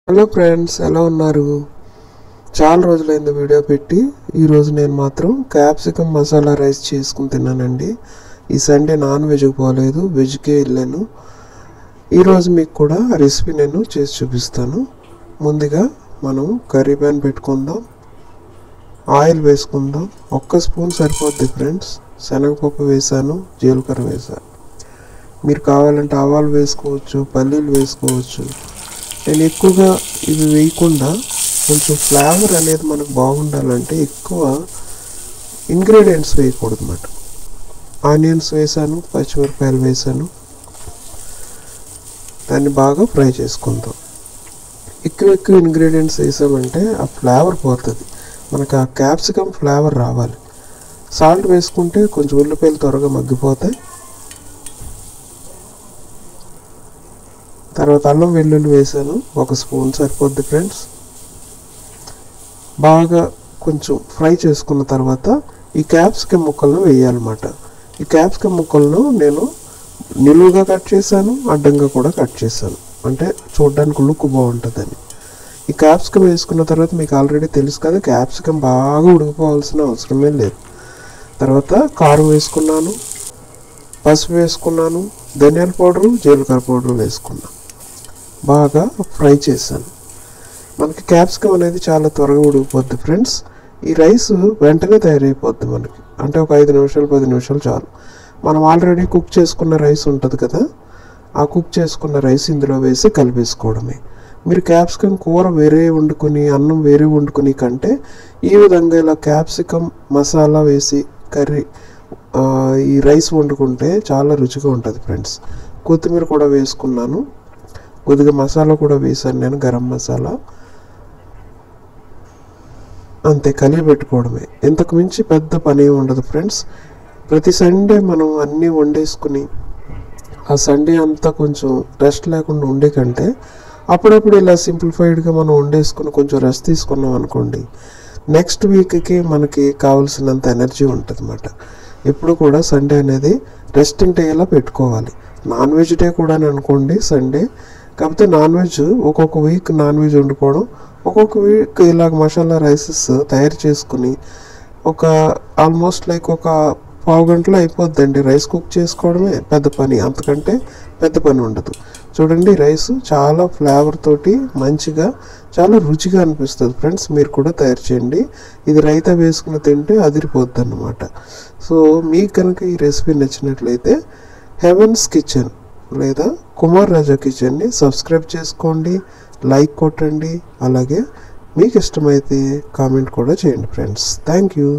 Hello friends, ఎలా ఉన్నారు? చాలా రోజులైంది వీడియో పెట్టి. ఈరోజు నేను మాత్రం క్యాప్సికమ్ మసాలా రైస్ చేసుకుని తిన్నానండి. ఈ సండే నాన్ వెజ్కి పోలేదు, వెజ్కే వెళ్ళాను. ఈరోజు మీకు కూడా రెసిపీ నేను చేసి చూపిస్తాను. ముందుగా మనం కర్రీ ప్యాన్ పెట్టుకుందాం, ఆయిల్ వేసుకుందాం. 1 స్పూన్ సరిపోద్ది ఫ్రెండ్స్. శనగపప్పు వేసాను, జీలకర్ర వేసాను. మీరు కావాలంటే ఆవాలు వేసుకోవచ్చు, పల్లీలు వేసుకోవచ్చు. నేను ఎక్కువగా ఇవి వేయకుండా కొంచెం ఫ్లేవర్ అనేది మనకు బాగుండాలంటే ఎక్కువ ఇంగ్రీడియంట్స్ వేయకూడదు అన్నమాట. ఆనియన్స్ వేసాను, పచ్చిమిరపకాయలు వేసాను. దాన్ని బాగా ఫ్రై చేసుకుందాం. ఎక్కువ ఇంగ్రీడియంట్స్ వేసామంటే ఆ ఫ్లేవర్ పోతుంది, మనకు ఆ క్యాప్సికమ్ ఫ్లేవర్ రావాలి. సాల్ట్ వేసుకుంటే కొంచెం ఉల్లిపాయలు త్వరగా మగ్గిపోతాయి. తర్వాత అల్లం వెల్లుల్లి వేసాను, 1 స్పూన్ సరిపోద్ది ఫ్రెండ్స్. బాగా కొంచెం ఫ్రై చేసుకున్న తర్వాత ఈ క్యాప్సికమ్ ముక్కలను వేయాలన్నమాట. ఈ క్యాప్సికమ్ ముక్కలను నేను నిలువుగా కట్ చేశాను, అడ్డంగా కూడా కట్ చేశాను, అంటే చూడడానికి లుక్ బాగుంటుందని. ఈ క్యాప్సికమ్ వేసుకున్న తర్వాత మీకు ఆల్రెడీ తెలుసు కదా, క్యాప్సికమ్ బాగా ఉడికిపోవాల్సిన అవసరమే లేదు. తర్వాత కారం వేసుకున్నాను, పసుపు వేసుకున్నాను, ధనియాల పౌడరు, జీలకర్ర పౌడరు వేసుకున్నాను. బాగా ఫ్రై చేశాను. మనకి క్యాప్సికమ్ అనేది చాలా త్వరగా ఉడికిపోద్ది ఫ్రెండ్స్. ఈ రైస్ వెంటనే తయారైపోద్ది మనకి, అంటే ఒక 5 నిమిషాలు 10 నిమిషాలు చాలు. మనం ఆల్రెడీ కుక్ చేసుకున్న రైస్ ఉంటుంది కదా, ఆ కుక్ చేసుకున్న రైస్ ఇందులో వేసి కలిపేసుకోవడమే. మీరు క్యాప్సికమ్ కూర వేరే వండుకొని అన్నం వేరే వండుకుని కంటే ఈ విధంగా ఇలా క్యాప్సికమ్ మసాలా వేసి కర్రీ ఈ రైస్ వండుకుంటే చాలా రుచిగా ఉంటుంది ఫ్రెండ్స్. కొత్తిమీర కూడా వేసుకున్నాను, కొద్దిగా మసాలా కూడా వేసాను నేను, గరం మసాలా. అంతే, కలిపి పెట్టుకోవడమే. ఇంతకు మించి పెద్ద పని ఉండదు ఫ్రెండ్స్. ప్రతి సండే మనం అన్నీ వండేసుకుని ఆ సండే అంతా కొంచెం రెస్ట్ లేకుండా ఉండే కంటే అప్పుడప్పుడు ఇలా సింప్లిఫైడ్గా మనం వండేసుకుని కొంచెం రెస్ట్ తీసుకున్నాం అనుకోండి, నెక్స్ట్ వీక్కి మనకి కావాల్సినంత ఎనర్జీ ఉంటుంది అన్నమాట. ఎప్పుడు కూడా సండే అనేది రెస్టింగ్ డే ఇలా పెట్టుకోవాలి. నాన్ వెజ్ డే కూడా అనుకోండి సండే. కాకపోతే నాన్ వెజ్ ఒక్కొక్క వీక్ నాన్ వెజ్ వండుకోవడం, ఒక్కొక్క వీక్ ఇలాగ మసాలా రైసెస్ తయారు చేసుకుని ఒక ఆల్మోస్ట్ లైక్ ఒక పావు గంటలో అయిపోద్దండి. రైస్ కుక్ చేసుకోవడమే పెద్ద పని, అంతకంటే పెద్ద పని ఉండదు. చూడండి, రైస్ చాలా ఫ్లేవర్ తోటి మంచిగా చాలా రుచిగా అనిపిస్తుంది ఫ్రెండ్స్. మీరు కూడా తయారు చేయండి. ఇది రైతా వేసుకుని తింటే అదిరిపోద్ది అన్నమాట. సో మీకు కనుక ఈ రెసిపీ నచ్చినట్లయితే హెవెన్స్ కిచెన్ లేదా కుమార్ రాజా కిచెన్ని సబ్స్క్రైబ్ చేసుకోండి, లైక్ కొట్టండి, అలాగే మీకు ఇష్టమైతే కామెంట్ కూడా చేయండి ఫ్రెండ్స్. Thank you.